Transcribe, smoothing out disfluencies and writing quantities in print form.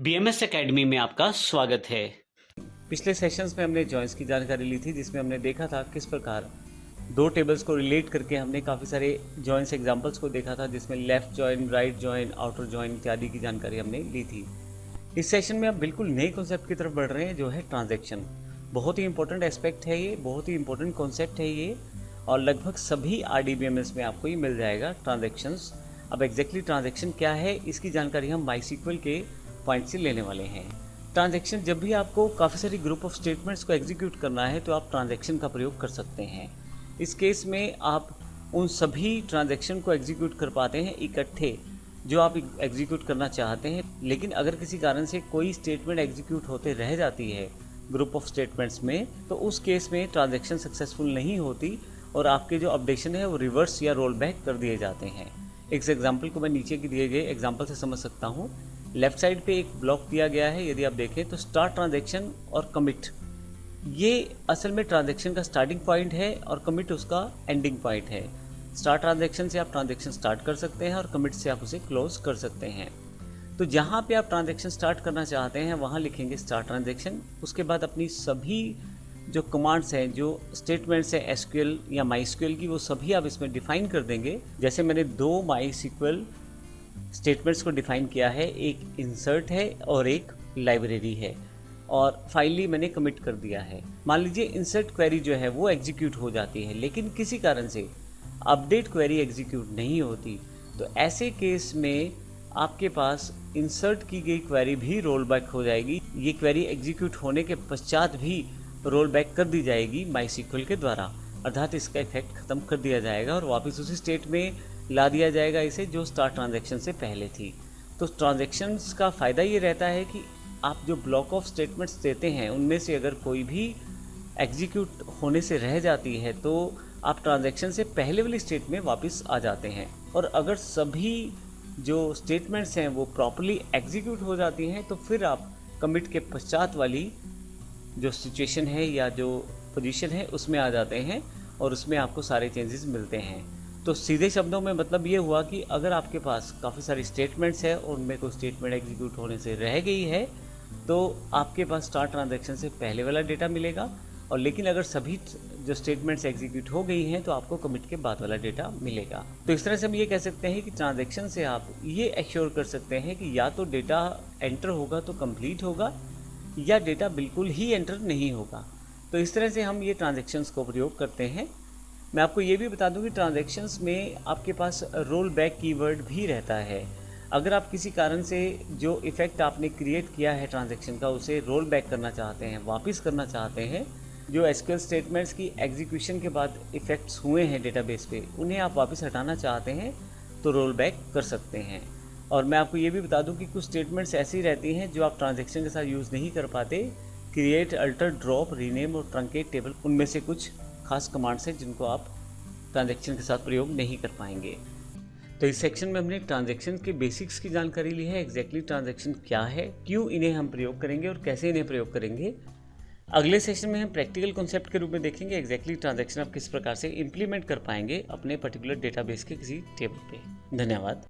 BMS academy में आपका स्वागत है। पिछले सेशंस में हमने जॉइंट्स की जानकारी ली थी, जिसमें हमने देखा था किस प्रकार दो टेबल्स को रिलेट करके हमने काफ़ी सारे जॉइंट्स एग्जांपल्स को देखा था, जिसमें left joint, right joint, outer joint इत्यादि की जानकारी हमने ली थी। इस सेशन में हम बिल्कुल नए कॉन्सेप्ट की तरफ बढ़ रहे हैं, जो है ट्रांजैक्शन। बहुत ही इंपॉर्टेंट एस्पेक्ट है ये, बहुत ही इंपॉर्टेंट कॉन्सेप्ट है ये, और लगभग सभी आरडीबीएमएस में आपको ये मिल जाएगा ट्रांजैक्शंस। अब एग्जैक्टली ट्रांजैक्शन क्या है, इसकी जानकारी हम माइस्क्ल के पॉइंट से लेने वाले हैं। ट्रांजैक्शन, जब भी आपको काफ़ी सारी ग्रुप ऑफ स्टेटमेंट्स को एग्जीक्यूट करना है तो आप ट्रांजैक्शन का प्रयोग कर सकते हैं। इस केस में आप उन सभी ट्रांजैक्शन को एग्जीक्यूट कर पाते हैं इकट्ठे जो आप एग्जीक्यूट करना चाहते हैं। लेकिन अगर किसी कारण से कोई स्टेटमेंट एग्जीक्यूट होते रह जाती है ग्रुप ऑफ स्टेटमेंट्स में, तो उस केस में ट्रांजैक्शन सक्सेसफुल नहीं होती और आपके जो अपडेशन है वो रिवर्स या रोल बैक कर दिए जाते हैं। इस एग्जाम्पल को मैं नीचे के दिए गए एग्जाम्पल से समझ सकता हूँ। लेफ्ट साइड पे एक ब्लॉक दिया गया है, यदि आप देखें तो स्टार्ट ट्रांजैक्शन और कमिट, ये असल में ट्रांजैक्शन का स्टार्टिंग पॉइंट है और कमिट उसका एंडिंग पॉइंट है। स्टार्ट ट्रांजैक्शन से आप ट्रांजैक्शन स्टार्ट कर सकते हैं और कमिट से आप उसे क्लोज कर सकते हैं। तो जहाँ पे आप ट्रांजैक्शन स्टार्ट करना चाहते हैं वहाँ लिखेंगे स्टार्ट ट्रांजैक्शन। उसके बाद अपनी सभी जो कमांड्स हैं, जो स्टेटमेंट्स हैं एसक्यूएल या माइस्क्यूएल की, वो सभी आप इसमें डिफाइन कर देंगे। जैसे मैंने दो माइस्क्यूएल स्टेटमेंट्स को डिफाइन किया है, एक इंसर्ट है और एक लाइब्रेरी है, और फाइनली मैंने कमिट कर दिया है। मान लीजिए इंसर्ट क्वेरी जो है वो एग्जीक्यूट हो जाती है, लेकिन किसी कारण से अपडेट क्वेरी एग्जीक्यूट नहीं होती, तो ऐसे केस में आपके पास इंसर्ट की गई क्वेरी भी रोल बैक हो जाएगी। ये क्वेरी एग्जीक्यूट होने के पश्चात भी रोल बैक कर दी जाएगी माइस्क्यूएल के द्वारा, अर्थात इसका इफेक्ट खत्म कर दिया जाएगा और वापस उसी स्टेट में ला दिया जाएगा इसे जो स्टार्ट ट्रांजैक्शन से पहले थी। तो ट्रांजैक्शंस का फ़ायदा ये रहता है कि आप जो ब्लॉक ऑफ स्टेटमेंट्स देते हैं उनमें से अगर कोई भी एग्जीक्यूट होने से रह जाती है तो आप ट्रांजैक्शन से पहले वाली स्टेट में वापस आ जाते हैं, और अगर सभी जो स्टेटमेंट्स हैं वो प्रॉपर्ली एग्जीक्यूट हो जाती हैं तो फिर आप कमिट के पश्चात वाली जो सिचुएशन है या जो पोजीशन है उसमें आ जाते हैं और उसमें आपको सारे चेंजेस मिलते हैं। तो सीधे शब्दों में मतलब ये हुआ कि अगर आपके पास काफ़ी सारी स्टेटमेंट्स है और उनमें कोई स्टेटमेंट एग्जीक्यूट होने से रह गई है तो आपके पास स्टार्ट ट्रांजैक्शन से पहले वाला डेटा मिलेगा, और लेकिन अगर सभी जो स्टेटमेंट्स एग्जीक्यूट हो गई हैं तो आपको कमिट के बाद वाला डेटा मिलेगा। तो इस तरह से हम ये कह सकते हैं कि ट्रांजैक्शन से आप ये एश्योर कर सकते हैं कि या तो डेटा एंटर होगा तो कंप्लीट होगा, या डेटा बिल्कुल ही एंटर नहीं होगा। तो इस तरह से हम ये ट्रांजैक्शंस को प्रयोग करते हैं। मैं आपको ये भी बता दूं कि ट्रांजैक्शंस में आपके पास रोल बैक कीवर्ड भी रहता है। अगर आप किसी कारण से जो इफ़ेक्ट आपने क्रिएट किया है ट्रांजैक्शन का उसे रोल बैक करना चाहते हैं, वापस करना चाहते हैं, जो एसक्यूएल स्टेटमेंट्स की एग्जीक्यूशन के बाद इफ़ेक्ट्स हुए हैं डेटाबेस पे, उन्हें आप वापस हटाना चाहते हैं तो रोल बैक कर सकते हैं। और मैं आपको ये भी बता दूं कि कुछ स्टेटमेंट्स ऐसी रहती हैं जो आप ट्रांजैक्शन के साथ यूज़ नहीं कर पाते। क्रिएट, अल्टर, ड्रॉप, रीनेम और ट्रंकेट टेबल उनमें से कुछ खास कमांड्स हैं जिनको आप ट्रांजैक्शन के साथ प्रयोग नहीं कर पाएंगे। तो इस सेक्शन में हमने ट्रांजैक्शन के बेसिक्स की जानकारी ली है, एग्जैक्टली ट्रांजैक्शन क्या है, क्यों इन्हें हम प्रयोग करेंगे और कैसे इन्हें प्रयोग करेंगे। अगले सेशन में हम प्रैक्टिकल कॉन्सेप्ट के रूप में देखेंगे एग्जैक्टली ट्रांजैक्शन आप किस प्रकार से इंप्लीमेंट कर पाएंगे अपने पर्टिकुलर डेटाबेस के किसी टेबल पे। धन्यवाद।